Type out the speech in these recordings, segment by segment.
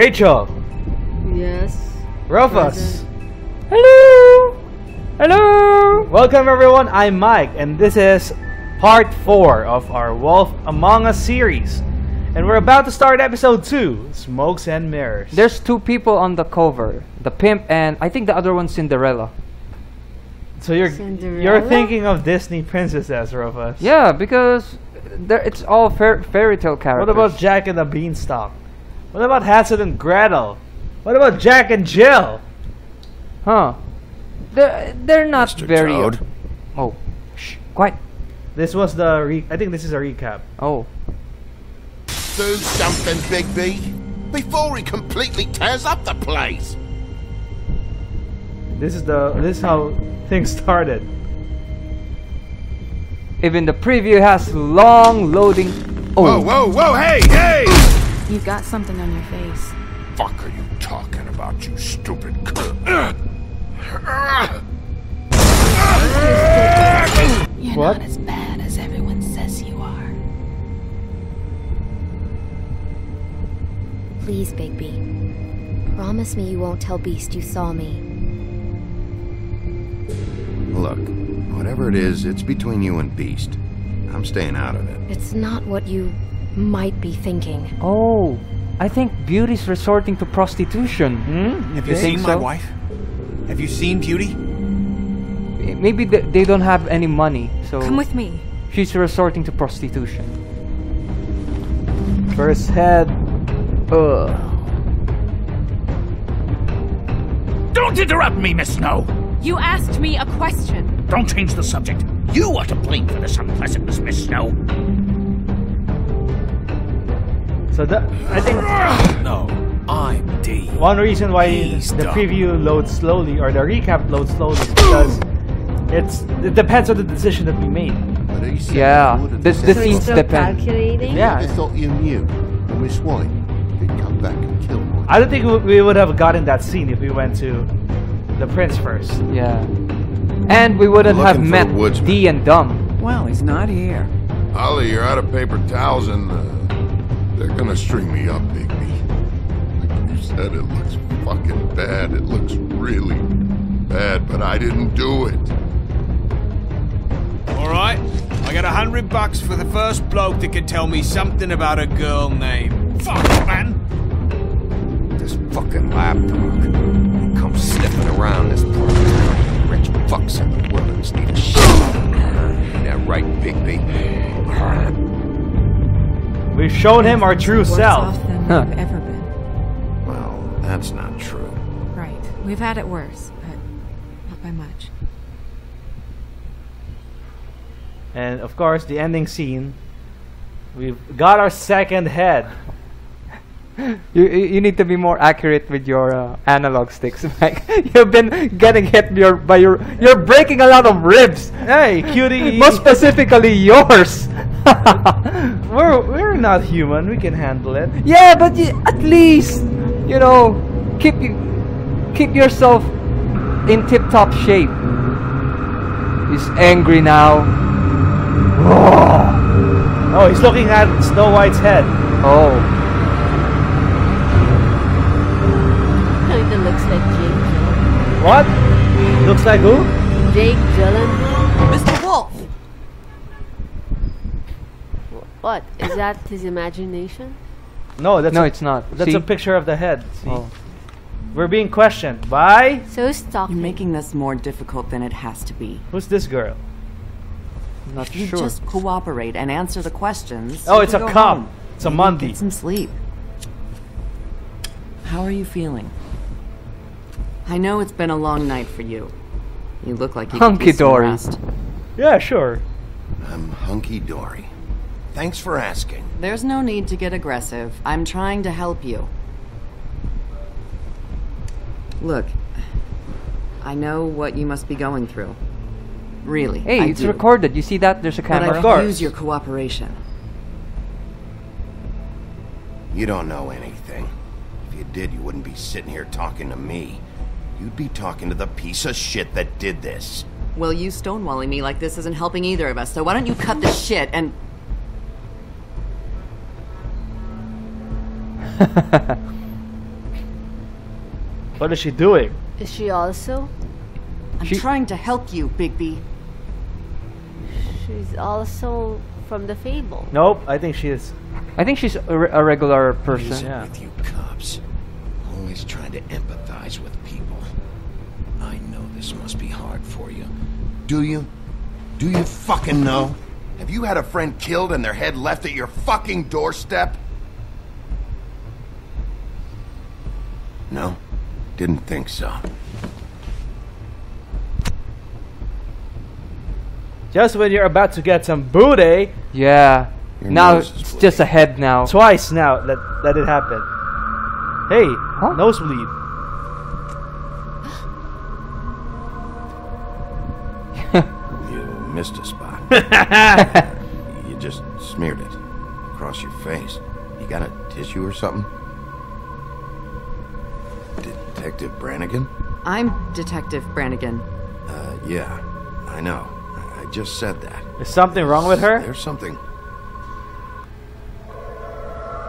Rachel. Yes. Rufus. Hello! Hello! Welcome everyone, I'm Mike, and this is part 4 of our Wolf Among Us series. And we're about to start episode 2, Smokes and Mirrors. There's 2 people on the cover. The pimp and I think the other one's Cinderella. So you're Cinderella? thinking of Disney princesses, Rufus. Yeah, because it's all fairy tale characters. What about Jack and the Beanstalk? What about Hansel and Gretel? What about Jack and Jill? Huh. They're not Mr. very... Toad. Oh. Shh. Quiet. This was the I think this is a recap. Oh. Do something, Big B, before he completely tears up the place. This is how things started. Even the preview has long loading... Oh. Whoa, whoa, whoa, hey! You've got something on your face. Fuck are you talking about, you stupid You're What? not as bad as everyone says you are. Please, Bigby. Promise me you won't tell Beast you saw me. Look, whatever it is, it's between you and Beast. I'm staying out of it. It's not what you might be thinking. Oh. I think Beauty's resorting to prostitution. Have You you think seen my so? wife? Have you seen Beauty? Maybe they don't have any money, so... Come with me. She's resorting to prostitution. First head. Don't interrupt me, Miss Snow! You asked me a question. Don't change the subject. You are to blame for this unpleasantness, Miss Snow. So I think No, I'm D. one reason why He's the dumb. preview loads slowly or the recap loads slowly is because it depends on the decision that we made. But he said Yeah, you would've this said the So it. it's scenes still depend. calculating? Yeah. I thought you knew. And Miss White did come back and kill one. I don't think we would have gotten that scene if we went to the prince first. Yeah. And we wouldn't have Looking for met a woodsman. D and Dumb. Well, he's not here. Holly, you're out of paper towels and they're gonna string me up, Big B. Like you said, it looks fucking bad. It looks really bad, but I didn't do it. Alright, I got $100 for the first bloke that can tell me something about a girl named... Fuck, man! This fucking lapdog. He comes sniffing around this poor town. Rich fucks and the women's need a shit. That right, Bigby? We've shown him our true Worse self. off than Huh. we've ever been. Well, that's not true. Right. We've had it worse, but not by much. And of course, the ending scene. We've got our second head. You need to be more accurate with your analog sticks, Mike. You've been getting hit by your... You're breaking a lot of ribs. Hey, cutie! More specifically, yours. we're not human. We can handle it. Yeah, but at least, you know, keep yourself in tip-top shape. He's angry now. Oh, he's looking at Snow White's head. Oh. Kinda looks like Jake Gyllenhaal. What? Looks like who? Jake Gyllenhaal. Mr. Wolf! What? Is that his imagination? No, No, it's not. that's See? a picture of the head. See? Oh. We're being questioned by So stalking. You're making this more difficult than it has to be. who's this girl? Not You sure. just cooperate and answer the questions. Oh, you it's can a go cop. home. It's a Maybe Monday. Get some sleep. How are you feeling? I know it's been a long night for you. You look like you could use some Hunky-dory. rest. Yeah, sure. I'm hunky-dory. Thanks for asking. There's no need to get aggressive. I'm trying to help you. Look, I know what you must be going through. Really, Hey, I it's do. recorded. You see that? There's a But camera. I Of course. could use your cooperation. You don't know anything. If you did, you wouldn't be sitting here talking to me. You'd be talking to the piece of shit that did this. Well, you stonewalling me like this isn't helping either of us, so why don't you cut the shit and... What is she doing? Is she also? I'm She- trying to help you, Bigby. She's also from the Fable. Nope, I think she is. I think she's a regular person. Reason Yeah. with you cops. Always trying to empathize with people. I know this must be hard for you. Do you? Do you fucking know? Have you had a friend killed and their head left at your fucking doorstep? No, didn't think so. Just when you're about to get some booty, Yeah. Your Now nose is it's just a head now. twice now that it happened. Hey, Huh? nosebleed. You missed a spot. You just smeared it across your face. You got a tissue or something? Detective Brannigan? I'm Detective Brannigan. Yeah, I know. I just said that. Is something wrong with her? There's something.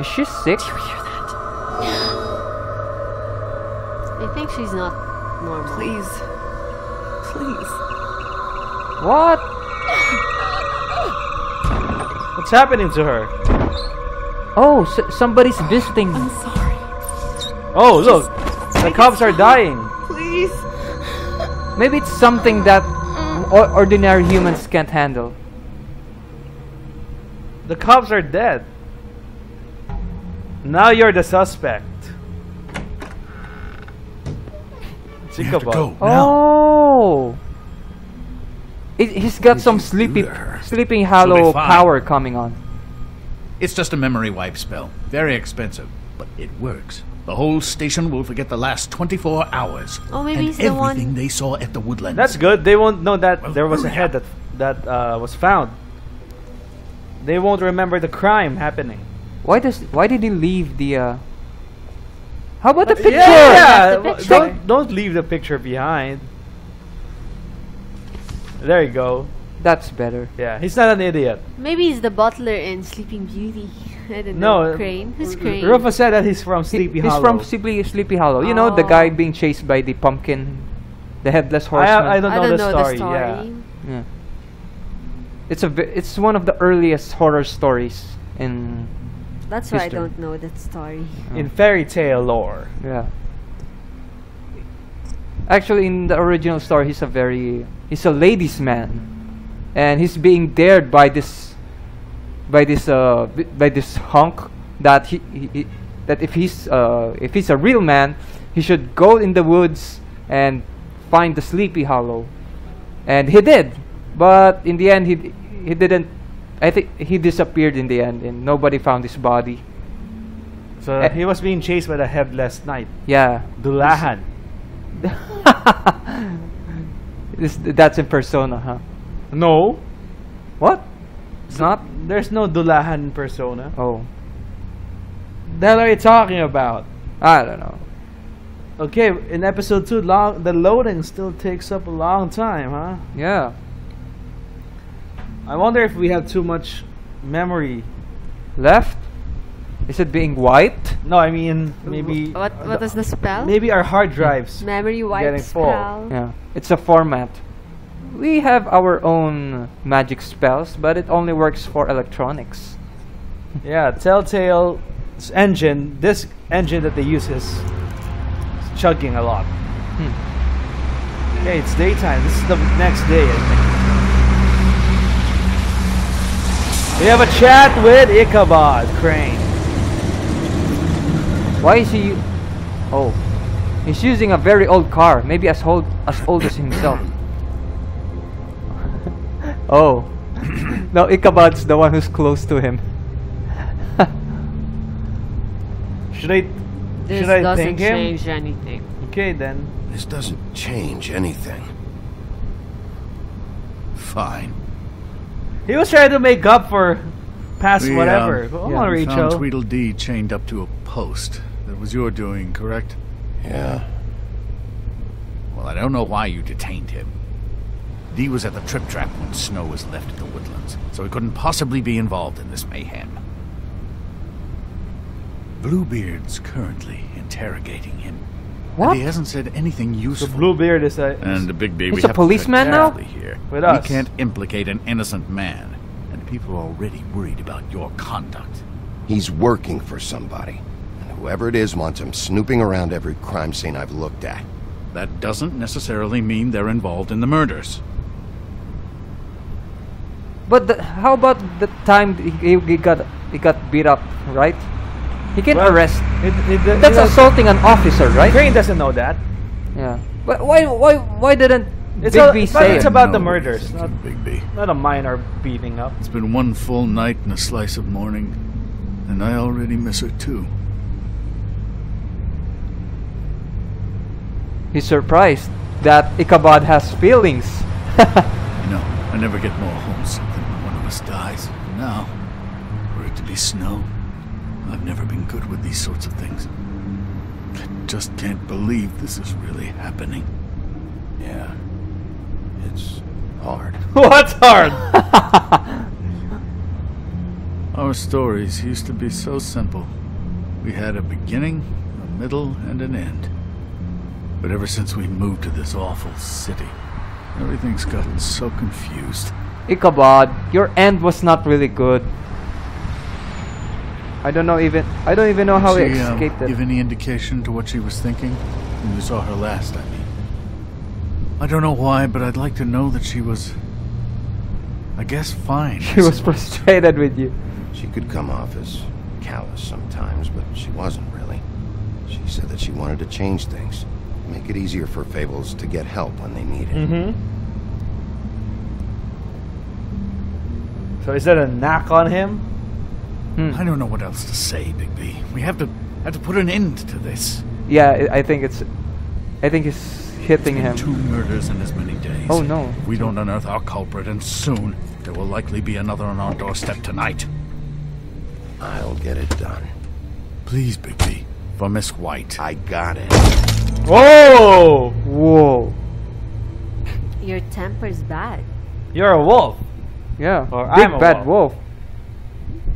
Is she sick? I think she's not normal. Please. Please. What? What's happening to her? Oh, somebody's visiting. I'm sorry. Oh, look. The cops are dying. Please. Maybe it's something that ordinary humans can't handle. The cops are dead. Now you're the suspect. We have to go now. Oh. He's got some sleepy hollow She'll be fine. power coming on. It's just a memory wipe spell. Very expensive, but it works. The whole station will forget the last 24 hours. Oh, maybe and he's the one- everything they saw at the woodlands. That's good. They won't know that Well, there was a hurry head up. that was found. They won't remember the crime happening. Why did he leave the How about the picture? Yeah, The picture. don't leave the picture behind. There you go. That's better. Yeah, he's not an idiot. Maybe he's the butler in Sleeping Beauty. I don't No, know. Crane? Who's Crane? Rufus said that he's from Sleepy He's Hollow. from Sleepy Hollow. You know, the Oh. guy being chased by the pumpkin, the headless horseman. I don't I know, don't the, know story. the story. Yeah. Yeah. It's one of the earliest horror stories in That's why I History. don't know that story. In fairy tale lore. yeah. Actually, in the original story, he's a ladies' man, and he's being dared by this hunk that that if he's a real man, he should go in the woods and find the Sleepy Hollow, and he did, but in the end he didn't. I think he disappeared in the end, and nobody found his body. So he was being chased by the headless knight, Yeah. Dulahan. That's in Persona, huh? No, What? It's not? there's no Dulahan in Persona. Oh, The hell are you talking about? I don't know. Okay, in episode 2, the loading still takes up a long time, huh? Yeah. I wonder if we have too much memory. Left? Is it being wiped? No, I mean maybe. What is the spell? Maybe our hard drives. Memory Getting wipe full. spell. Yeah. It's a format. We have our own magic spells, but it only works for electronics. Yeah, Telltale's engine. This engine that they use is chugging a lot. Okay, it's daytime. This is the next day, I think. We have a chat with Ichabod Crane. Why is he... Oh. He's using a very old car. Maybe as old as himself. Oh. No, Ichabod's the one who's close to him. Should I This should I doesn't thank him? change anything. Okay then. This doesn't change anything. Fine. He was trying to make up for past We, whatever. Come on, we found Rachel. Tweedledee chained up to a post. That was your doing, correct? Yeah. Well, I don't know why you detained him. Dee was at the Trip Trap when Snow was left at the woodlands, so he couldn't possibly be involved in this mayhem. Bluebeard's currently interrogating him. What? And he hasn't said anything So useful. Bluebeard is a... And the Big B, He's we a have policeman to tread now? carefully here. With we us. can't implicate an innocent man, and people are already worried about your conduct. He's working for somebody. And whoever it is wants him snooping around every crime scene I've looked at. That doesn't necessarily mean they're involved in the murders. But how about the time he got beat up, right? He can Well, arrest. That's That's assaulting an officer, right? Crane doesn't know that. Yeah. But why didn't It's Big a- B but say it's it? about the No, murders, it's not, Big B. not a minor beating up. It's been one full night and a slice of morning, and I already miss her too. He's surprised that Ichabod has feelings. No, I never get more homesick than when one of us dies. And now, for it to be snow, I've never been good with these sorts of things. I just can't believe this is really happening. Yeah. It's hard. What's hard? Our stories used to be so simple. We had a beginning, a middle, and an end. But ever since we moved to this awful city, everything's gotten so confused. Ichabod, your end was not really good. I don't even know how he Did she, escaped it. give any indication to what she was thinking when you saw her last, I mean? I don't know why, but I'd like to know that she was, I guess, fine. She was frustrated with you. She could come off as callous sometimes, but she wasn't really. She said that she wanted to change things. Make it easier for Fables to get help when they need it. Mm-hmm. So is that a knock on him? I don't know what else to say, Big B. We have to put an end to this. Yeah, I think he's hitting him. 2 murders in as many days. Oh no. If we don't unearth our culprit, and soon, there will likely be another on our doorstep tonight. I'll get it done. Please, Big B. For Miss White. I got it. Whoa! Whoa. Your temper's bad. You're a wolf. Yeah. Or Big I'm a bad wolf.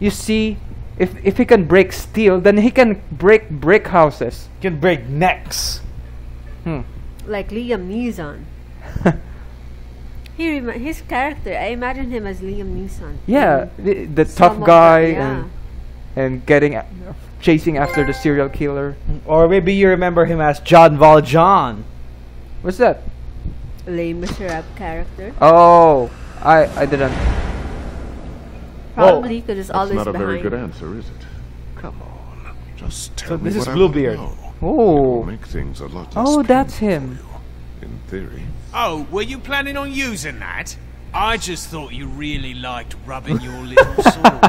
You see, if he can break steel, then he can break brick houses. You can break necks. Like Liam Neeson. His character, I imagine him as Liam Neeson. Yeah, the Some tough of guy the- yeah. and chasing after the serial killer. Or maybe you remember him as John Valjean. What's that? Les Miserables character. Oh, I didn't. Probably because it's That's always not a behind. very good answer, is it? Come on, just tell me this is what I want to Bluebeard. know. Oh. It'll make things a lot less Oh, that's painful him. for you, in theory. Oh, were you planning on using that? I just thought you really liked rubbing your little sword.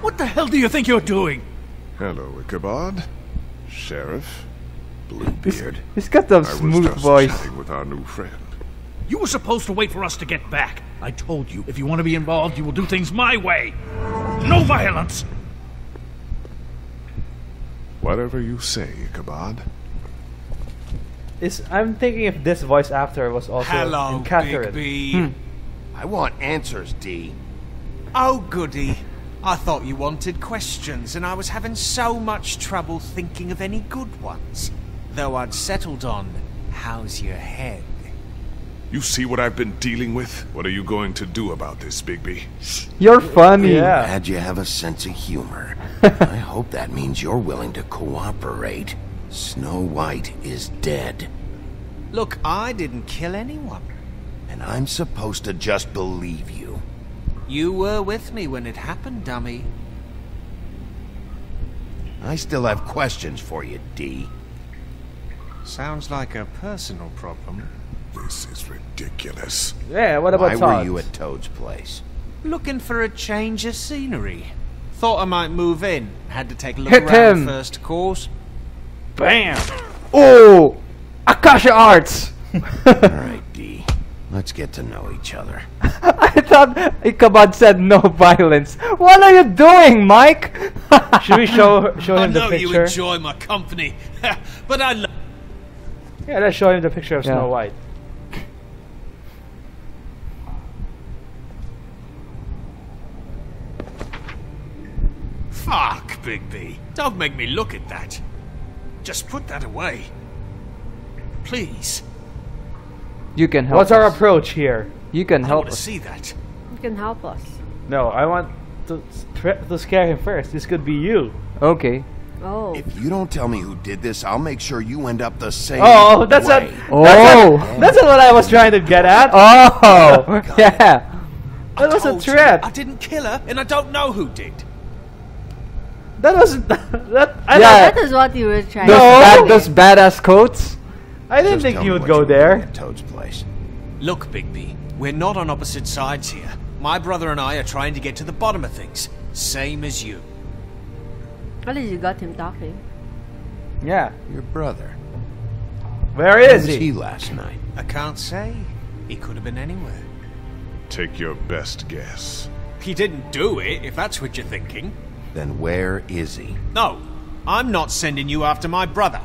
What the hell do you think you're doing? Hello, Ichabod. Sheriff. Bluebeard. He's got a I was smooth just voice. chatting with our new friend. You were supposed to wait for us to get back. I told you, if you want to be involved, you will do things my way. No violence! Whatever you say, Ichabod. I'm thinking if this voice actor was also Hello, in Catherine. Big B. I want answers, D. Oh, goody. I thought you wanted questions, and I was having so much trouble thinking of any good ones. Though I'd settled on, how's your head? You see what I've been dealing with? What are you going to do about this, Bigby? You're funny. Yeah. Glad you have a sense of humor. I hope that means you're willing to cooperate. Snow White is dead. Look, I didn't kill anyone. And I'm supposed to just believe you. You were with me when it happened, dummy. I still have questions for you, D. Sounds like a personal problem. This is ridiculous. Yeah, what about Why Todd? were you at Toad's place? Looking for a change of scenery. Thought I might move in. Had to take a look Hit around him. first, of course. Bam! Oh, Akasha Arts. Alright, D. Let's get to know each other. I thought Ichabod said no violence. What are you doing, Mike? Should we show I him the know you picture? enjoy my company, but I love... Yeah, let's show him the picture of Yeah. Snow White. Fuck, Big B. Don't make me look at that. Just put that away. Please. You can help What's our us. approach here? You can I help want to us. see that. You can help us. No, I want to scare him first. This could be you. Okay. Oh. If you don't tell me who did this, I'll make sure you end up the same Oh, that's way. that's not what I was trying to get at. Oh, yeah. That was a Told you, threat. I didn't kill her, and I don't know who did. That wasn't that. I, Yeah. That is what you were trying Those to say. badass coats. I didn't Just think tell you me would what go you're doing there. at Toad's place. Look, Bigby, we're not on opposite sides here. My brother and I are trying to get to the bottom of things. Same as you. At least you got him talking. Yeah. Your brother. Where Where is was he? he last night? I can't say. He could have been anywhere. Take your best guess. He didn't do it, if that's what you're thinking. Then where is he? No, I'm not sending you after my brother.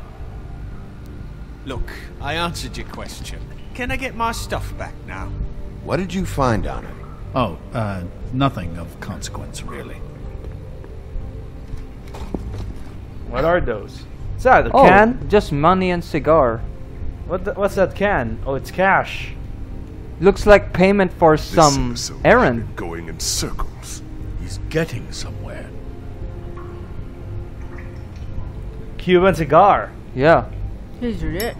Look, I answered your question. Can I get my stuff back now? What did you find on him? Oh, nothing of consequence, really. What are those? Is that a Oh, can? just money and cigar. What's that can? Oh, it's cash. Looks like payment for This some episode errand. has been going in circles. He's getting somewhere. Cuban cigar. Yeah. He's rich.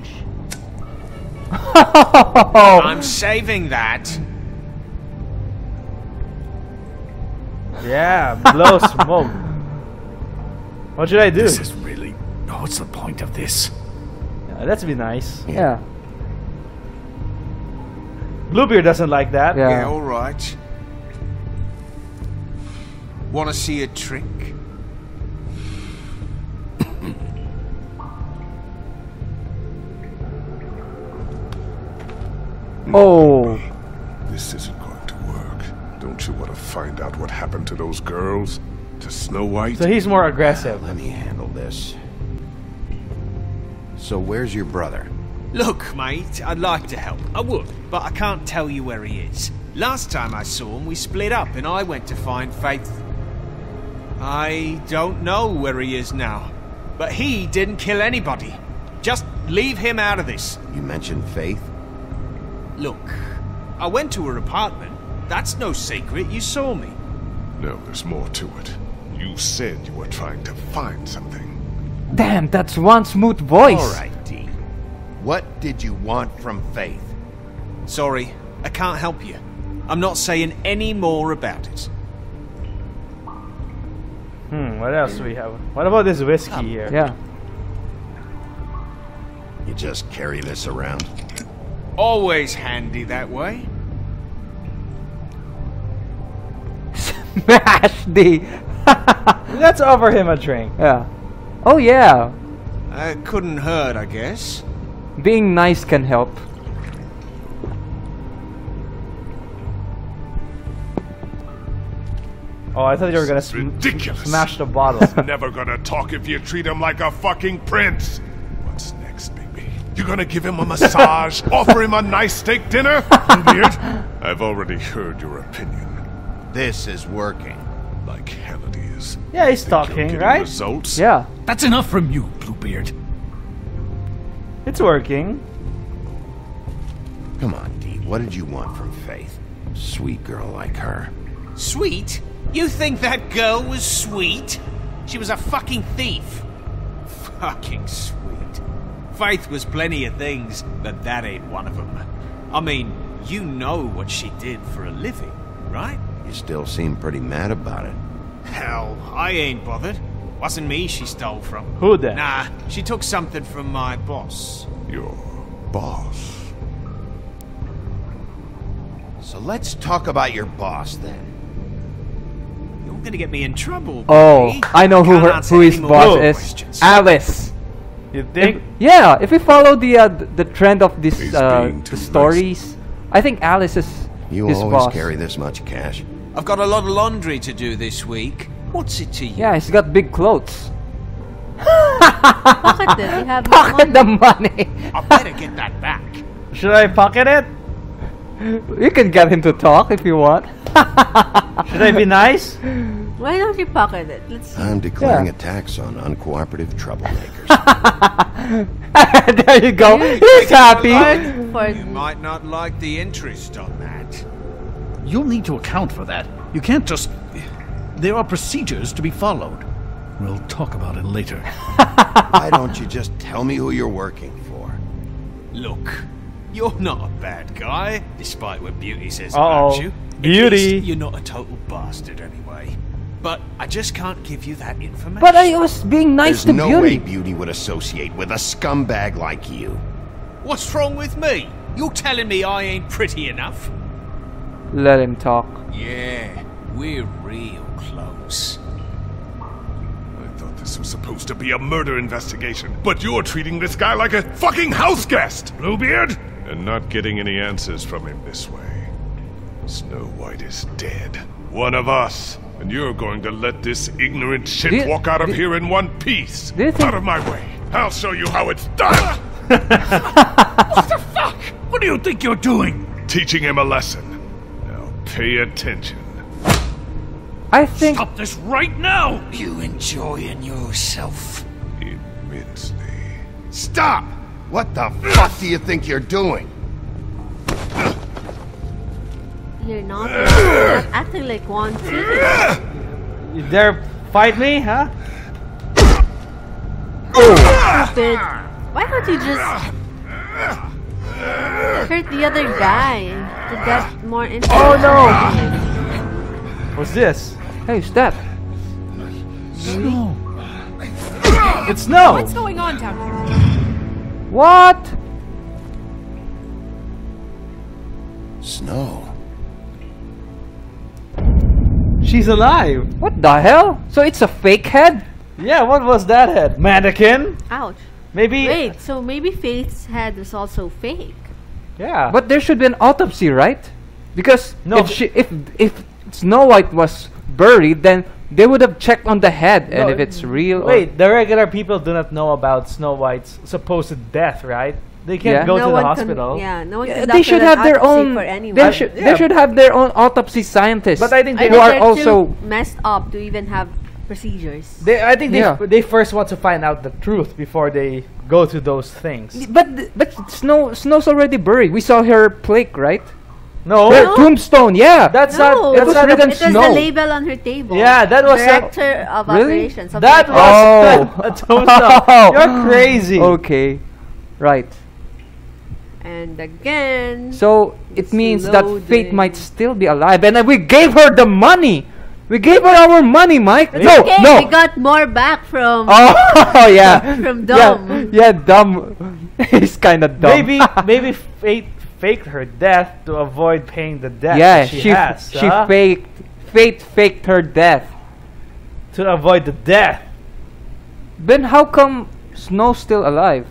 I'm saving that. Yeah, blow smoke. What should I do? This is really... what's the point of this? Yeah, let's be nice. Yeah. Bluebeard doesn't like that. Yeah. All right. Want to see a trick? Oh. This isn't going to work. Don't you want to find out what happened to those girls? To Snow White? So he's more aggressive. Let me handle this. So where's your brother? Look, mate, I'd like to help. I would, but I can't tell you where he is. Last time I saw him, we split up and I went to find Faith. I don't know where he is now. But he didn't kill anybody. Just leave him out of this. You mentioned Faith? Look, I went to her apartment. That's no secret. You saw me. No, there's more to it. You said you were trying to find something. Damn, that's one smooth voice. All right, D. What did you want from Faith? Sorry, I can't help you. I'm not saying any more about it. What else do we have? What about this whiskey here? Yeah. You just carry this around? Always handy that way. Smash D. Let's offer him a drink. Yeah. Oh yeah. Couldn't hurt, I guess. Being nice can help. Oh, I thought you were gonna Ridiculous. smash the bottle. Never gonna talk if you treat him like a fucking prince. What's next, baby? You gonna give him a massage? Offer him a nice steak dinner? Bluebeard? I've already heard your opinion. This is working. Like hell it is. Yeah, he's Think you're talking, getting right? Results? Yeah. That's enough from you, Bluebeard. It's working. Come on, D. What did you want from Faith? Sweet girl like her. Sweet? You think that girl was sweet? She was a fucking thief. Fucking sweet. Faith was plenty of things, but that ain't one of them. I mean, you know what she did for a living, right? You still seem pretty mad about it. Hell, I ain't bothered. Wasn't me she stole from. Who then? Nah, she took something from my boss. Your boss. So let's talk about your boss then. You're gonna get me in trouble, Oh, buddy. I know Can't who answer his any more boss is. questions. Alice. You think? Yeah, if we follow the trend of this He's being the too stories, I think Alice is You his always boss. carry this much cash. I've got a lot of laundry to do this week. What's it to you? Yeah, he's got big clothes. Pocket it. You have no Pocket money. the money. I better get that back. Should I pocket it? You can get him to talk if you want. Should I be nice? Why don't you pocket it? Let's see. I'm declaring a tax on uncooperative troublemakers. There you go. He's happy. You might not like the interest on that. You'll need to account for that. You can't just... There are procedures to be followed. We'll talk about it later. Why don't you just tell me who you're working for? Look, you're not a bad guy, despite what Beauty says Uh-oh. about you. Beauty. At least you're not a total bastard anyway. But I just can't give you that information. But I was being nice There's to no Beauty. way Beauty would associate with a scumbag like you. What's wrong with me? You're telling me I ain't pretty enough? Let him talk. Yeah, we're real close. I thought this was supposed to be a murder investigation, but you're treating this guy like a fucking house guest, Bluebeard! And not getting any answers from him this way. Snow White is dead. One of us. And you're going to let this ignorant shit walk out of here in one piece. Out of my way. I'll show you how it's done! What the fuck? What do you think you're doing? Teaching him a lesson. Now pay attention. I think... Stop this right now! You enjoying yourself? Immensely. Stop! What the fuck do you think you're doing? You're not acting like one too. You dare fight me, huh? Stupid. Why don't you just hurt the other guy to get more interest? Oh no! What's this? Hey, step. Snow. It's Snow! What's going on down here? What? Snow. She's alive! What the hell? So it's a fake head? Yeah, what was that head? Mannequin? Ouch. Maybe... Wait, so maybe Faith's head was also fake. Yeah. But there should be an autopsy, right? Because No, if Snow White was buried, then they would have checked on the head, and No, if it's real. Wait, the regular people do not know about Snow White's supposed death, right? They can't go to the hospital. No one They conducted should an have their autopsy own. for anyone. They should have their own autopsy scientists. But I think I they think are they're also. too messed up to even have procedures. I think Yeah. they first want to find out the truth before they go to those things. But Snow's already buried. We saw her plaque, right? No, Her tombstone. Yeah, that's No, not. That's was not written It was Snow. the label on her table. Yeah, that was Director of Really? Operations. something that like was a tombstone. Oh. You're crazy. Okay, right. And again. So it means that Fate loading. might still be alive, and we gave her the money. We gave her our money, Mike. It's No, okay, no. we got more back from Oh yeah. from Dom. Yeah, dumb. He's kind of dumb. Maybe Fate faked her death to avoid paying the debt Yeah, that she has. she faked her death. To avoid the death. Then how come Snow's still alive?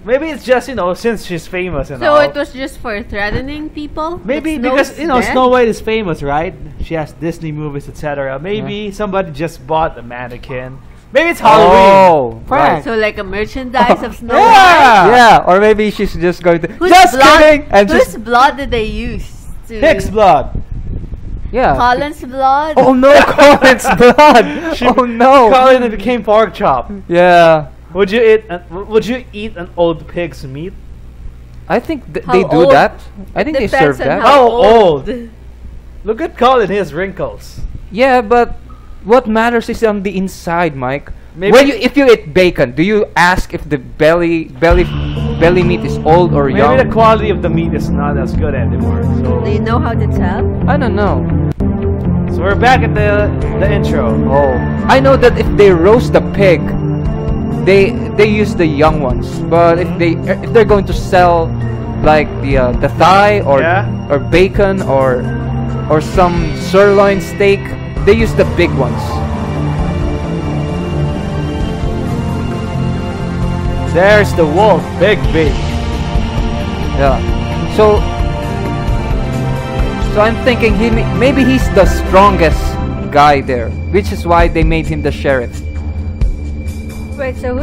Maybe it's just, since she's famous and So all. it was just for threatening people? Maybe That because, Snow's dead? Snow White is famous, right? She has Disney movies, etc. Maybe somebody just bought a mannequin. Maybe it's Halloween. Oh, right. So like a merchandise of Snow Yeah. White? Yeah, or maybe she's just going to. Whose Just blood, kidding! And whose just. blood did they use? To Hicks blood. Yeah. Colin's blood? Oh no, Colin's blood! Oh no! Colin it became pork chop. Yeah. Would you eat an old pig's meat? I think How they do old? that. I think they Depends serve on that. How old? Look at Colin, he has wrinkles. Yeah, but what matters is on the inside, Mike. Maybe- If you eat bacon, do you ask if the belly meat is old or Maybe young? the quality of the meat is not as good anymore. Do you know how to tell? I don't know. So we're back at the intro. Oh, I know that if they roast the pig, they use the young ones. But if they're going to sell like the thigh or bacon or some sirloin steak, they use the big ones. There's the wolf, big. Yeah. So I'm thinking maybe he's the strongest guy there, which is why they made him the sheriff. Wait, so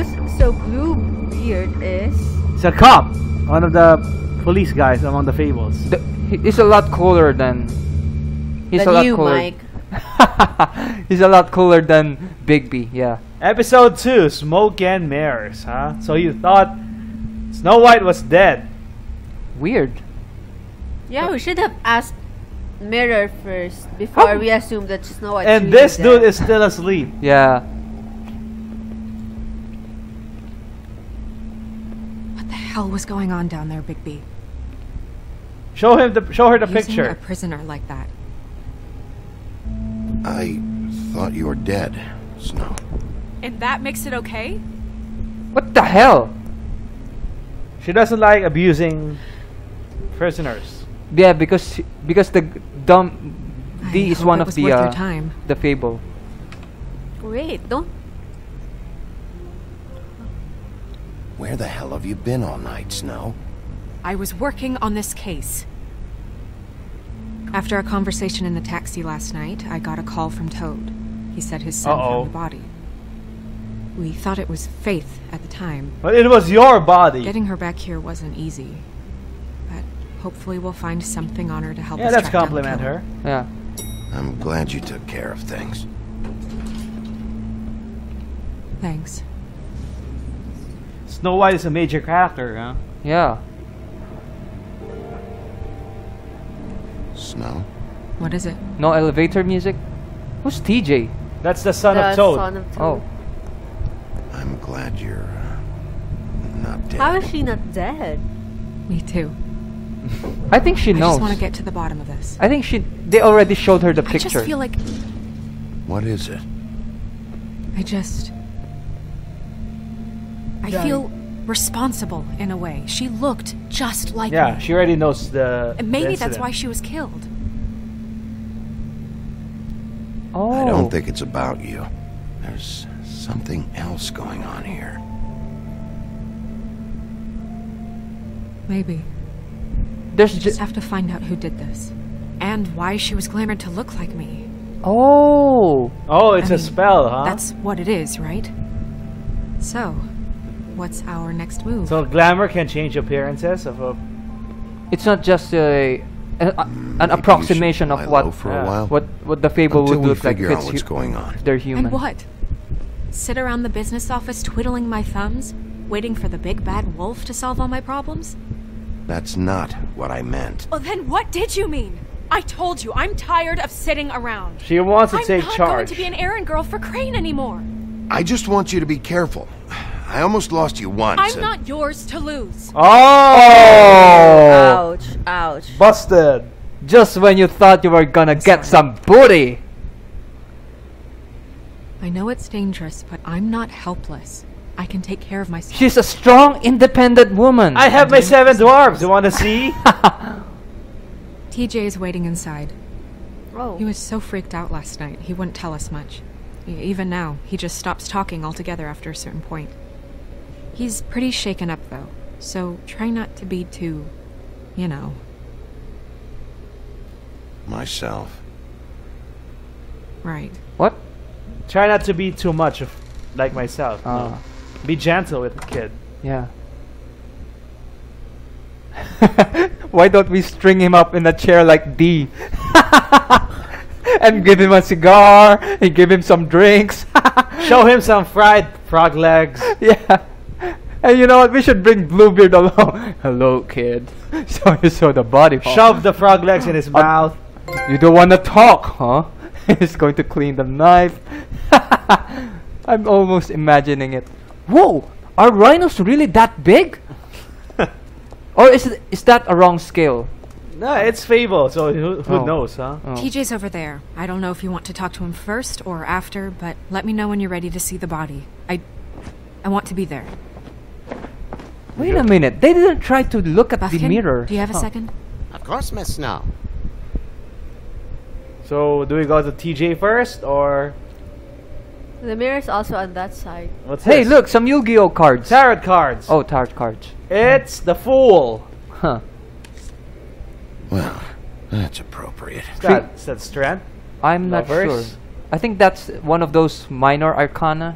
Bluebeard is? He's a cop. One of the police guys among the Fables. He's a lot cooler than. He's Than a lot you, cooler. Mike. He's a lot cooler than Bigby, yeah. Episode 2, Smoke and Mirrors, huh? So you thought Snow White was dead. Weird. Yeah, we should have asked Mirror first before we assume that Snow White. And this dude is still asleep. Yeah. What the hell was going on down there, Bigby? Show her the Using picture. a prisoner like that. I thought you were dead, Snow. And that makes it okay? What the hell? She doesn't like abusing prisoners. Yeah, because the dumb D I is hope one it of was the worth your time. the fable. Wait, don't. Where the hell have you been all night, Snow? I was working on this case. After a conversation in the taxi last night, I got a call from Toad. He said his son found the body. We thought it was Faith at the time. But it was your body. Getting her back here wasn't easy. But hopefully we'll find something on her to help Yeah, us let's track down the compliment killer. her. Yeah. I'm glad you took care of things. Thanks. Snow White is a major character, huh? Yeah. Snow? What is it? No elevator music? Who's TJ? That's the son The of Toad. son of Toad. Oh. I'm glad you're not dead. How is she not dead? Me too. I think she I knows. just want to get to the bottom of this. I think they already showed her the I picture. just feel like What is it? I feel responsible in a way. She looked just like Yeah, me. she already knows the. And maybe the that's incident. why she was killed. Oh. I don't think it's about you. There's something else going on here. Maybe. There's just have to find out who did this. And why she was glamored to look like me. Oh. Oh, it's I a mean, spell, huh? That's what it is, right? So, what's our next move? So glamour can change appearances of a. It's not just an approximation of what for a while. what the fable Until would we look like. figure if out it's what's going on. If they're human. And what? Sit around the business office twiddling my thumbs, waiting for the big bad wolf to solve all my problems? That's not what I meant. Well, then what did you mean? I told you, I'm tired of sitting around. She wants to I'm take not going charge. to be an errand girl for Crane anymore. I just want you to be careful. I almost lost you once. I'm and- not yours to lose. Oh! Ouch! Ouch! Busted. Just when you thought you were gonna get some booty. I know it's dangerous, but I'm not helpless. I can take care of myself. She's a strong, independent woman. I have my 7 dwarves. You want to see? TJ is waiting inside. Oh. He was so freaked out last night, he wouldn't tell us much. Even now, he just stops talking altogether after a certain point. He's pretty shaken up, though, so try not to be too, you know. Myself. Right. What? Try not to be too much of, like myself. No. Be gentle with the kid. Yeah. Why don't we string him up in a chair like D? And give him a cigar and give him some drinks. Show him some fried frog legs. Yeah. And you know what? We should bring Bluebeard along. Hello, kid. So you saw the body. Huh? Shove the frog legs in his mouth. You don't want to talk, huh? He's going to clean the knife. I'm almost imagining it. Whoa! Are rhinos really that big? Or is that a wrong scale? No, it's Fable, so who Oh. knows, huh? Oh. TJ's over there. I don't know if you want to talk to him first or after, but let me know when you're ready to see the body. I want to be there. Wait a minute. They didn't try to look at the Buffkin, mirror. do you have a Huh. second? Of course, Miss Snow. So, do we go to TJ first, or The mirror's also on that side. what's Hey, this? look, some Yu-Gi-Oh cards. Tarot cards. Oh, tarot cards. It's the Fool. Huh. Well, that's appropriate. Is that strength? I'm not sure. Lovers? I think that's one of those minor arcana.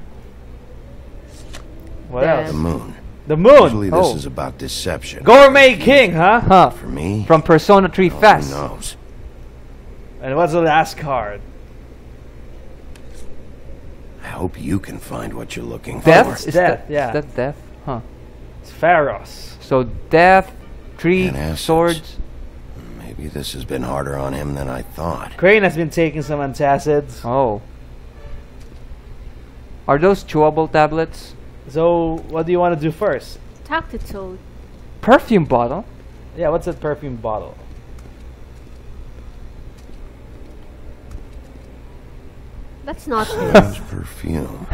What Then- else? The moon. The moon. Usually this Oh. is about deception. Gourmet King, huh? Huh. For me, From Persona 3 who Fast. knows? And what's the last card? hope you can find what you're looking for. Death? Is death, that, yeah. Is that death? Huh. It's Pharos. So death, three And acids. swords. Maybe this has been harder on him than I thought. Crane has been taking some antacids. Oh. Are those chewable tablets? So, what do you want to do first? Talk to Toad. Perfume bottle? Yeah, what's that perfume bottle? That's not Strange perfume.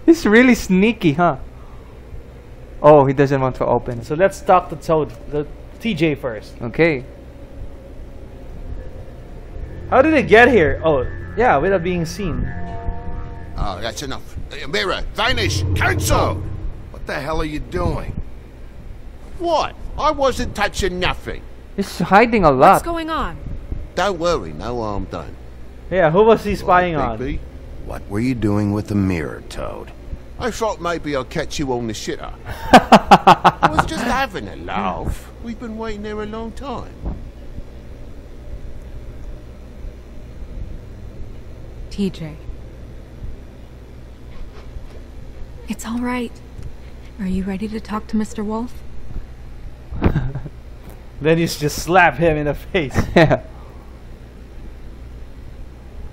He's really sneaky, huh? Oh, he doesn't want to open it. So let's talk to Toad, the TJ first. Okay. How did it get here? Oh, yeah, without being seen. Oh, that's enough. Mirror, vanish, cancel! What the hell are you doing? What? I wasn't touching nothing. He's hiding a lot. What's going on? Don't worry, no harm done. Yeah, who was he spying Right, on? Bigby? What were you doing with the mirror, Toad? I thought maybe I'd catch you on the shitter. I was just having a laugh. We've been waiting there a long time. TJ. It's all right. Are you ready to talk to Mr. Wolf? Then you just slap him in the face. Yeah.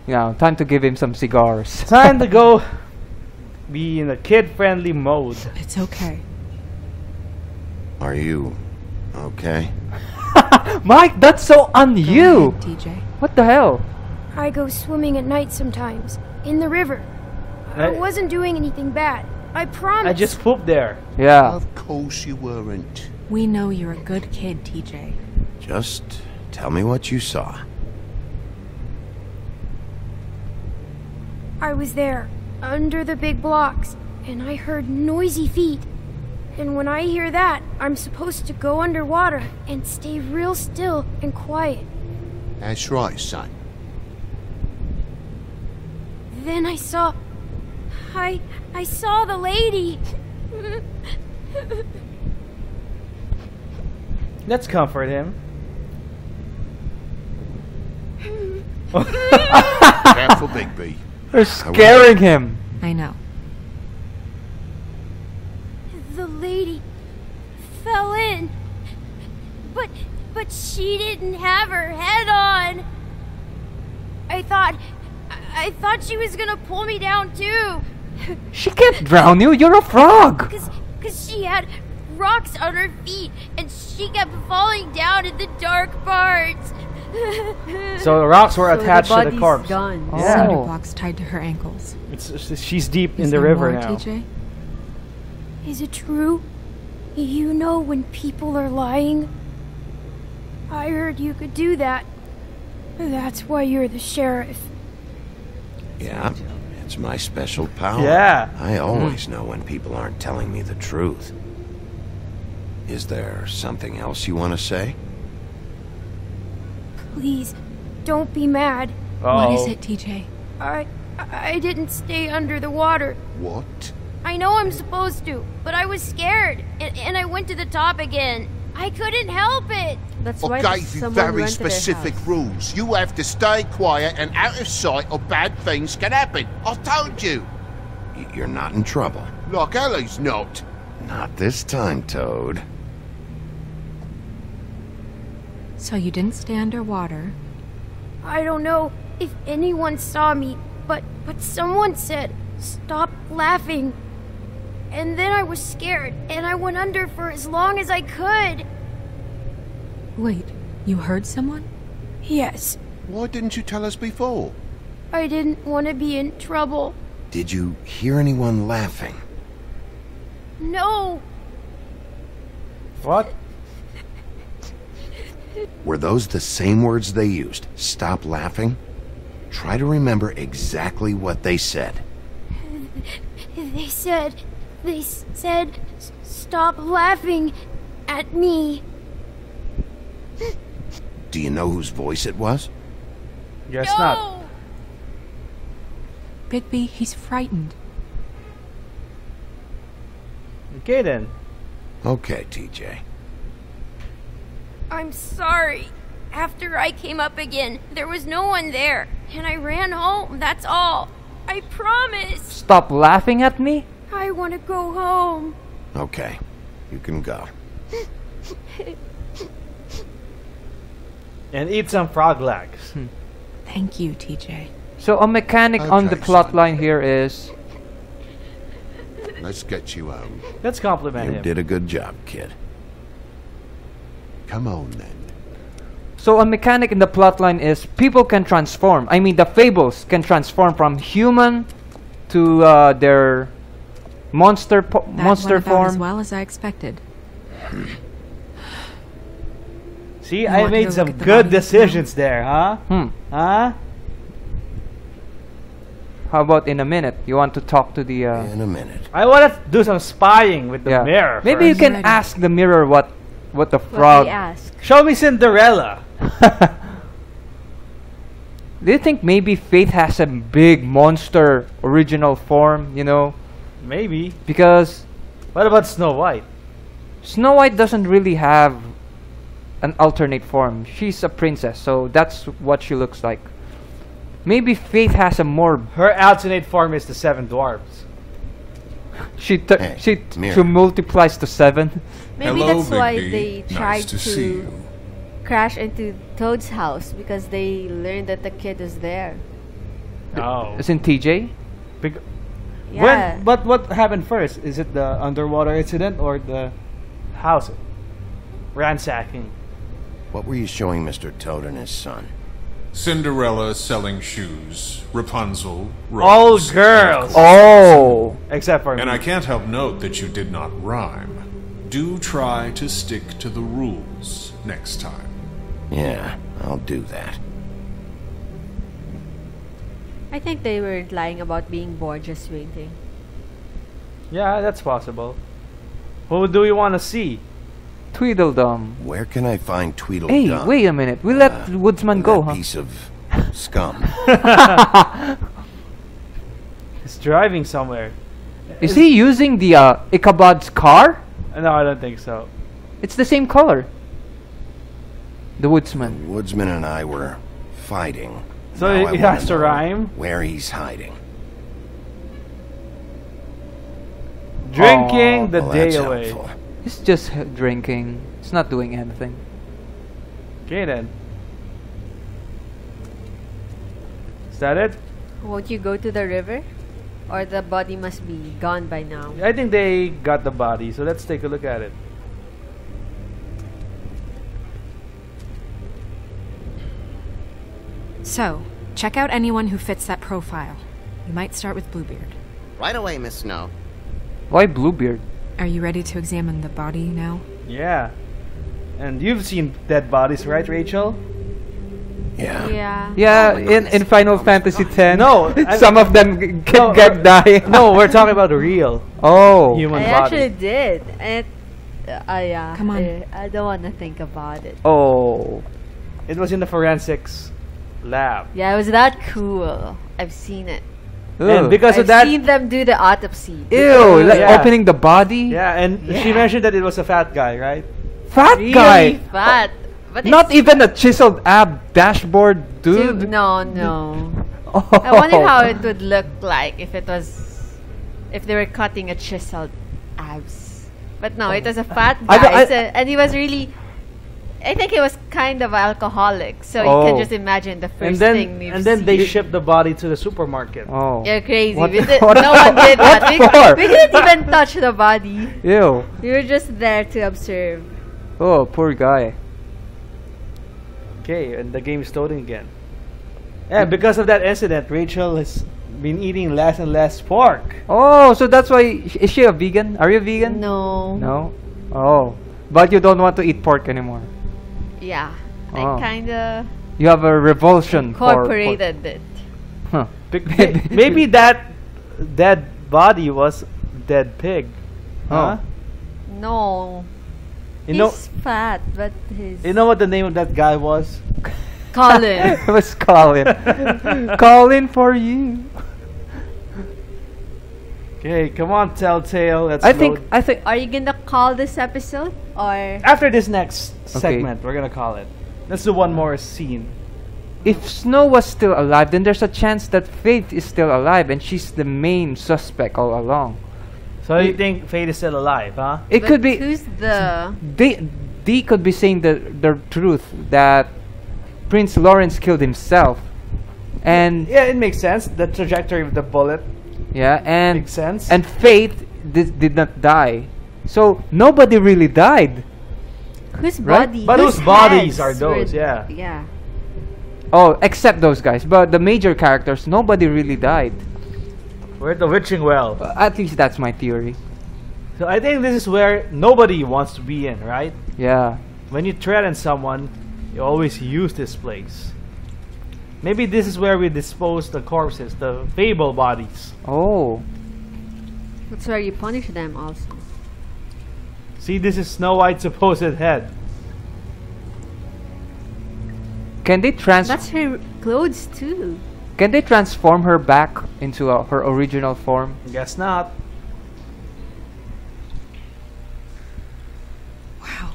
Yeah, time to give him some cigars. Time to go be in a kid-friendly mode. It's okay. Are you okay? Mike, that's so on you! Go ahead, TJ. What the hell? I go swimming at night sometimes, in the river. I wasn't doing anything bad. I promise. I just pooped there. Yeah. Of course you weren't. We know you're a good kid, TJ. Just tell me what you saw. I was there, under the big blocks, and I heard noisy feet. And when I hear that, I'm supposed to go underwater and stay real still and quiet. That's right, son. Then I saw the lady. Let's comfort him. Careful, Bigby. They're scaring him. I know. The lady fell in. But she didn't have her head on. I thought she was gonna pull me down too. She can't drown you, you're a frog! Cause she had rocks on her feet and she kept falling down in the dark parts. So the rocks were So attached the to the body's corpse. gone. Oh. Cinder blocks tied to her ankles. She's deep in Is the there river more, now. TJ? Is it true? You know when people are lying? I heard you could do that. That's why you're the sheriff. Yeah, it's my special power. Yeah. I always know when people aren't telling me the truth. Is there something else you want to say? Please, don't be mad. What is it, TJ? I didn't stay under the water. What? I know I'm supposed to, but I was scared, and I went to the top again. I couldn't help it. That's I why gave you someone very rented their specific house. rules. You have to stay quiet and out of sight or bad things can happen. I've told you. You're not in trouble. Like Ellie's not. Not this time, Toad. So you didn't stay underwater. I don't know if anyone saw me, but someone said, "Stop laughing." And then I was scared, and I went under for as long as I could. Wait, you heard someone? Yes, Why didn't you tell us before? I didn't want to be in trouble. Did you hear anyone laughing? No, What? Were those the same words they used? Stop laughing? Try to remember exactly what they said. they said, "Stop laughing at me." Do you know whose voice it was? Guess No! not. Bigby, he's frightened. Okay then. Okay, TJ. I'm sorry. After I came up again, there was no one there, and I ran home, that's all. I promise. Stop laughing at me. I want to go home. Okay, you can go. And eat some frog legs. Thank you, TJ. So a mechanic on the Okay, plot son. line here is Let's get you out. Let's compliment You him. did a good job, kid. Come on then. so a mechanic in the plot line is people can transform. I mean, the Fables can transform from human to their monster That monster went about as form. well as I expected. See, You I want to made go some look at the good body now? decisions there, huh? Huh? How about in a minute? You want to talk to the In a minute. I want to do some spying with the yeah. mirror. Maybe you first. can Ready. ask the mirror what the What frog. he asked. Show me Cinderella. Do you think maybe Faith has a big monster original form? You know, Maybe. because What about Snow White? Snow White doesn't really have an alternate form. She's a princess, so that's what she looks like. Maybe Faith has a more. Her alternate form is the Seven Dwarfs. Hey, She mirror. multiplies to 7. Maybe Hello, that's why Bigby. they Nice tried to see you. crash into Toad's house because they learned that the kid was there. Oh. Isn't TJ? Bec- Yeah. But what happened first? Is it the underwater incident or the house ransacking? What were you showing Mr. Toad and his son? Cinderella selling shoes, Rapunzel, All Rose, girls. Oh. Except for And me. I can't help note that you did not rhyme. Do try to stick to the rules next time. Yeah, I'll do that. I think they were lying about being bored just waiting. Yeah, that's possible. Who do you want to see? Tweedledum. Where can I find Tweedledum? Hey, wait a minute. We let Woodsman go, that huh? piece of scum. He's driving somewhere. Is he using the Ichabod's car? No, I don't think so. It's the same color. The Woodsman. Woodsman and I were fighting. So Now it I wanna has to know rhyme? Where he's hiding. Drinking the Well, day that's away. helpful. He's just drinking. It's not doing anything. Okay then. Is that it? Won't you go to the river? Or the body must be gone by now. I think they got the body, so let's take a look at it. So, check out anyone who fits that profile. You might start with Bluebeard. Right away, Miss Snow. Why Bluebeard? Are you ready to examine the body now? Yeah. And you've seen dead bodies, right, Rachel? Yeah. Yeah. Yeah, in Final Fantasy X. No, some of them get die. No, we're talking about the real Oh. human I body. actually did. And yeah. Come on. I don't want to think about it. Oh. It was in the forensics lab. Yeah, it was that cool. I've seen it. And because I've of that, seen them do the autopsy. Ew, like Yeah. opening the body. yeah, and she Yeah. mentioned that it was a fat guy, right? Fat Really guy. fat. But Not it's even a chiseled ab dashboard too- dude. No. Oh. I wonder how it would look like if they were cutting a chiseled abs. But no, it was a fat I don't- guy. I- And he was really. I think he was kind of alcoholic, so you Oh. can just imagine the first thing you and then they see. shipped the body to the supermarket. Oh. You're crazy. What- We did, what no one did what that. for? We didn't even touch the body. Ew. We were just there to observe. Oh, poor guy. Okay, and the game's loading again. Yeah, because of that incident, Rachel has been eating less and less pork. Oh, so that's why. Is she a vegan? Are you a vegan? No. No? Oh. But you don't want to eat pork anymore. Yeah. Oh. I kind of You have a revulsion for pork. incorporated it. Huh. Maybe that dead body was dead pig. Huh? No. You He's know, fat, but his. you know what the name of that guy was? Colin. It was Colin. Calling for you. Okay, come on, Telltale. Let's I think load. Are you gonna call this episode or? After this next Okay. segment, we're gonna call it. Let's do one more scene. if Snow was still alive, then there's a chance that Faith is still alive and she's the main suspect all along. So you think Faith is still alive, huh? It But could be who's the... they could be saying the truth that Prince Lawrence killed himself. And yeah, it makes sense. The trajectory of the bullet. yeah, and Makes sense. and Faith did not die. So nobody really died. Whose Right? body? But whose bodies are heads those? were- Yeah. Yeah. Oh, except those guys. But the major characters, nobody really died. We're at the witching well. At least that's my theory. So I think this is where nobody wants to be in, right? Yeah. When you tread on someone, you always use this place. Maybe this is where we dispose the corpses, the fable bodies. Oh. That's where you punish them also. See, this is Snow White's supposed head. Can they That's her clothes too. Can they transform her back into her original form? Guess not. Wow.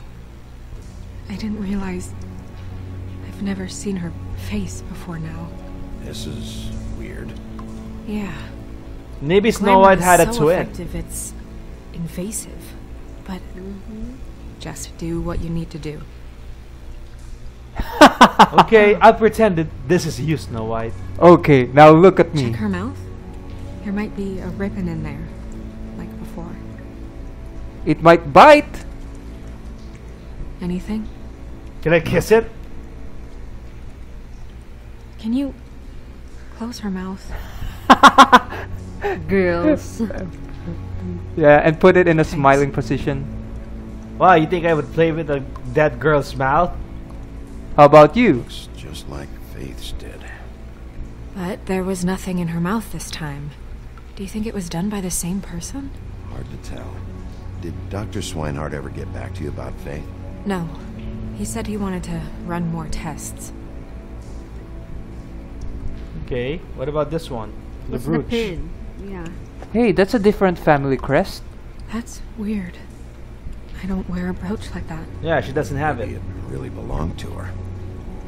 I didn't realize. I've never seen her face before now. This is weird. Yeah. Maybe Snow Glamour White is had a so twin. effective, it's invasive. But just do what you need to do. Okay, I'll pretend that this is you, Snow White. Okay, now look at me. Check her mouth. There might be a ribbon in there, like before. It might bite. Anything? Can I kiss it? Can you close her mouth? Girls. Yeah, and put it in a smiling position. Wow, you think I would play with a dead girl's mouth? How about you? Looks just like Faith's did. But there was nothing in her mouth this time. Do you think it was done by the same person? Hard to tell. Did Dr. Swinehart ever get back to you about Faith? No. He said he wanted to run more tests. Okay, what about this one? The What's the brooch. pin? Yeah. Hey, that's a different family crest. That's weird. I don't wear a brooch like that. Yeah, she doesn't have Maybe it. it really belonged to her.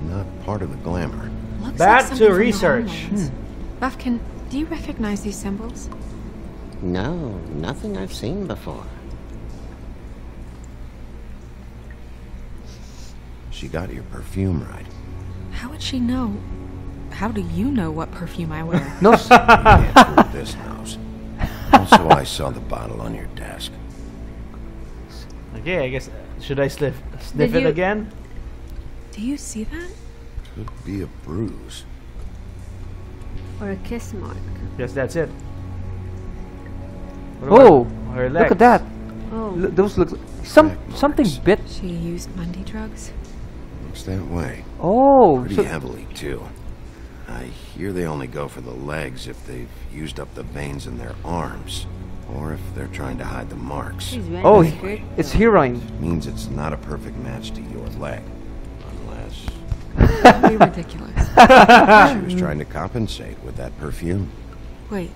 Not part of the glamour. Looks Back like something to from the research. Homelands. Buffkin, do you recognize these symbols? No, nothing I've seen before. She got your perfume right. How would she know? How do you know what perfume I wear? No. You can't fool this nose. Also, I saw the bottle on your desk. Okay, I guess, should I sniff Did it you- again? Do you see that? Could be a bruise. Or a kiss mark. Yes, that's it. What Oh, about her look legs? at that. Oh. Those look Black something marks. bit. She used Mundy drugs? Looks that way. Oh, Pretty so heavily, too. I hear they only go for the legs if they've used up the veins in their arms. Or if they're trying to hide the marks. She's wearing oh, a skirt. it's heroin. Means it's not a perfect match to your leg. Unless Really ridiculous. she was trying to compensate with that perfume. Wait.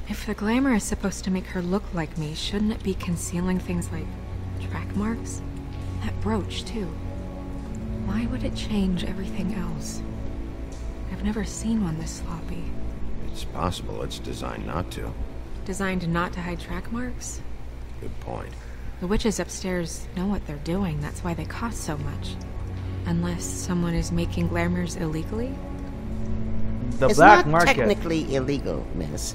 If the glamour is supposed to make her look like me, shouldn't it be concealing things like track marks? That brooch, too. Why would it change everything else? I've never seen one this sloppy. It's possible it's designed not to. Designed not to hide track marks? Good point. The witches upstairs know what they're doing, that's why they cost so much. Unless someone is making glamours illegally? The It's black not market. technically illegal, miss.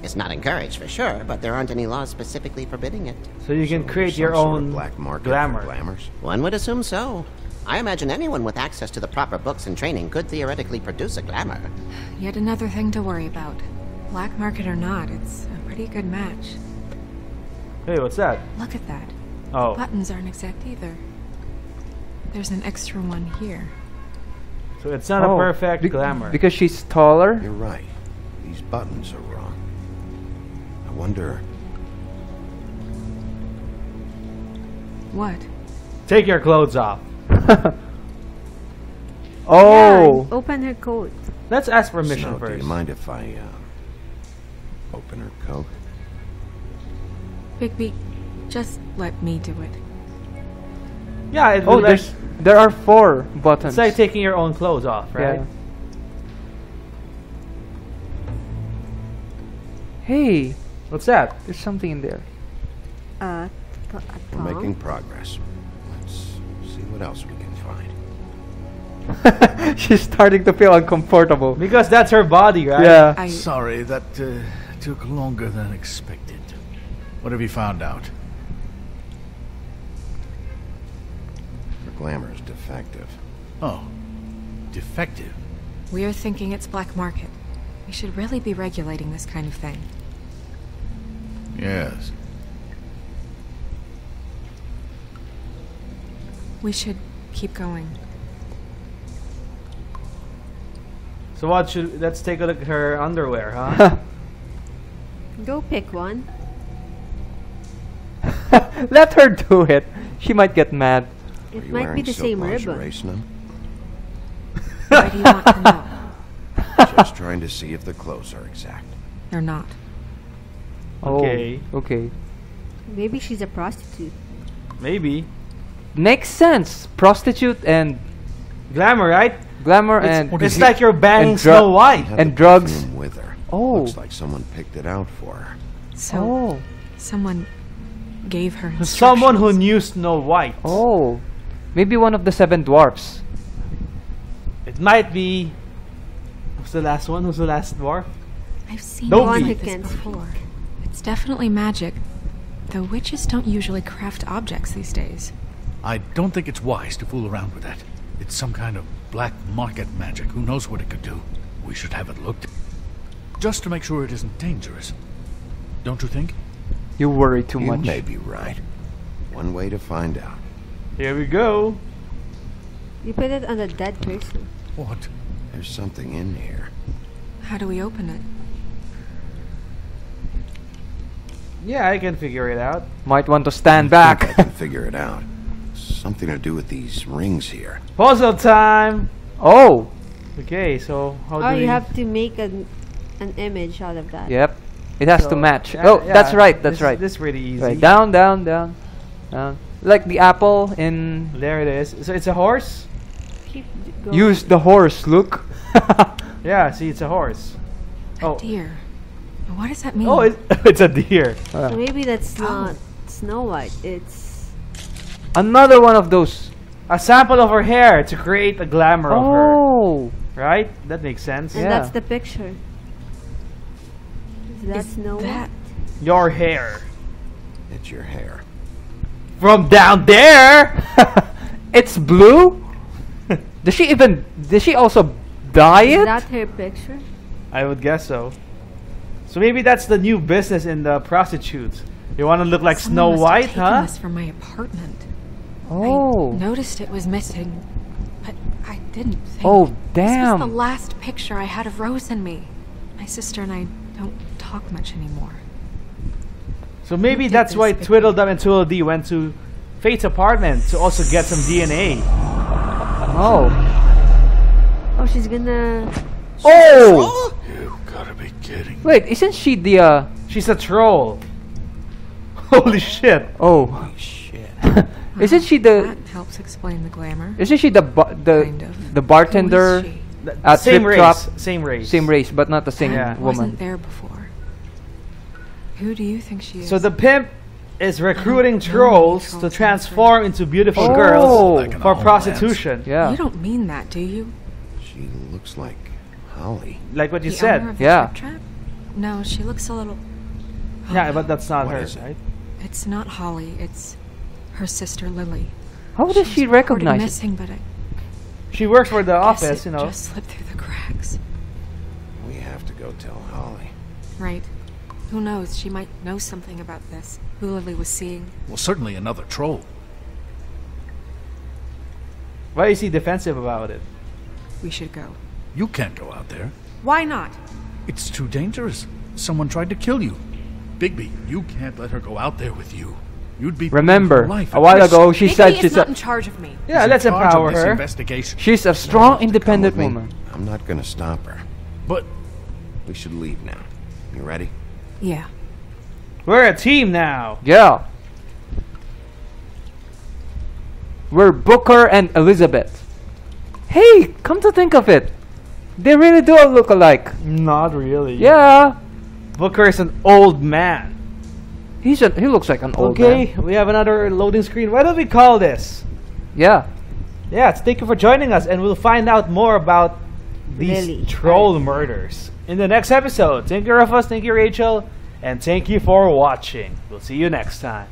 It's not encouraged for sure, but there aren't any laws specifically forbidding it. So you can So create there's your some sort of own black market for glamour. glamours. One would assume so. I imagine anyone with access to the proper books and training could theoretically produce a glamour. Yet another thing to worry about. Black market or not, it's a pretty good match. Hey, what's that? Look at that. Oh, Buttons aren't exact either. There's an extra one here. so it's not a Oh, perfect be- glamour. Because she's taller. You're right. These buttons are wrong. I wonder... What? Take your clothes off. Oh, Yeah, open her coat. Let's ask permission Snow, do first. you mind if I, open her coat? Bigby, just let me do it. Yeah, it Oh, will like, there are 4 buttons. it's like taking your own clothes off, right? Yeah. Hey, What's that? there's something in there. We're making progress. Let's see what else we can find. She's starting to feel uncomfortable. Because that's her body, right? Yeah. Sorry, that took longer than expected. What have you found out? Her glamour is defective. Oh, defective. We're thinking it's black market. We should really be regulating this kind of thing. Yes. We should keep going. So what should... Let's take a look at her underwear, huh? Go pick one. Let her do it. She might get mad. Are It you might be wearing the silk same lingerie, ribbon. Snow? Why do you want to know? Just trying to see if the clothes are exact. They're not. Okay. Oh, okay. Maybe she's a prostitute. Maybe. Makes sense. Prostitute and Glamour, right? glamour It's, and it's like you're banging and dru- Snow White. Had and the drugs. perfume with her. Oh. Looks like someone picked it out for her. So, Oh. someone gave her instructions. Someone who knew Snow White. Oh. Maybe one of the 7 dwarfs. It might be... Who's the last one? Who's the last dwarf? I've seen Don't one be. like this before. It's definitely magic. Though witches don't usually craft objects these days. I don't think it's wise to fool around with that. It's some kind of black market magic. Who knows what it could do? We should have it looked at. Just to make sure it isn't dangerous. Don't you think? You worry too You much. may be right. One way to find out. Here we go. You put it on a dead person. What? There's something in here. How do we open it? Yeah, I can figure it out. Might want to stand I think back. I can figure it out. Something to do with these rings here. Puzzle time! Oh. Okay, so how Oh, do you we... have to make an image out of that. Yep. It has So, to match. yeah, Oh, yeah, that's right. That's right. This is really easy. Right. Down, down, down, down. Like the apple in. There it is. So it's a horse? Keep going. Use the horse. Look. Yeah, see, it's a horse. A deer. What does that mean? Oh, it's a deer. So maybe that's not Snow White. It's Another one of those. A sample of her hair to create a glamour of her. Oh. Right? That makes sense. and that's the picture. Is that Snow White? Your hair. It's your hair. From down there! It's blue. Does she also dye Is it? that her picture? I would guess so. So maybe that's the new business in the prostitutes. You want to look like Someone Snow must White, have taken huh? this from my apartment. Oh. I noticed it was missing, but I didn't think. Oh, This damn. was the last picture I had of Rose and me. My sister and I don't talk much anymore. So maybe Who did that's this why picture? Tweedledum and Tweedledee went to Fate's apartment to also get some DNA. Oh. Oh, she's gonna. Oh. You gotta be kidding. Wait, isn't she the? She's a troll. Holy shit! Oh. Shit. Isn't she the? That helps explain the glamour. Isn't she the Kind of. the bartender Who is she? at Same Trip race. Trap? Same race. Same race, but not the same Yeah. woman. Wasn't there before. Who do you think she is? So the pimp is recruiting No, trolls trolls to are transform into beautiful Oh. girls Like an for Homelands. prostitution. Yeah. You don't mean that, do you? She looks like Holly. Like what you The said. owner of the Yeah. Trip Trap? No, she looks a little. Oh, Yeah, no. but that's not What her, is it? right? It's not Holly. It's her sister Lily. How does she recognize it? Missing, but I She works for the guess office, it you know. just slipped through the cracks. We have to go tell Holly. Right. Who knows? She might know something about this. Who Lily was seeing. Well, certainly another troll. Why is he defensive about it? We should go. You can't go out there. Why not? It's too dangerous. Someone tried to kill you. Bigby, you can't let her go out there with you. You'd be putting Remember, your life a at while risk. ago she said Bigby she's is not in a charge of me. Yeah, He's in let's charge empower of this her. investigation. she's a strong, Come independent with me. woman. I'm not gonna stop her. But We should leave now. You ready? Yeah. We're a team now. Yeah. were Booker and Elizabeth. Hey, come to think of it, they really do look alike. Not really. Yeah. Booker is an old man. He looks like an old man. Okay, we have another loading screen. What do we call this? Yeah. Yes, thank you for joining us, and we'll find out more about these Lily. troll murders in the next episode. Thank you, Rufus. Thank you, Rachel. And thank you for watching. We'll see you next time.